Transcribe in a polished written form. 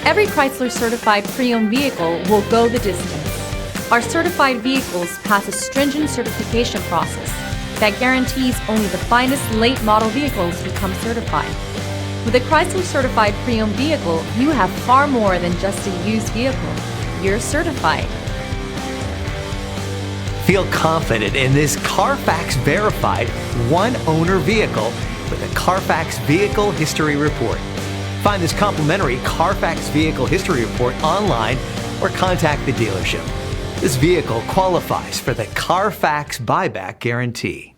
Every Chrysler certified pre-owned vehicle will go the distance. Our certified vehicles pass a stringent certification process that guarantees only the finest late model vehicles become certified. With a Chrysler certified pre-owned vehicle, you have far more than just a used vehicle. You're certified. Feel confident in this Carfax verified one-owner vehicle with a Carfax Vehicle History Report. Find this complimentary Carfax Vehicle History Report online or contact the dealership. This vehicle qualifies for the Carfax Buyback Guarantee.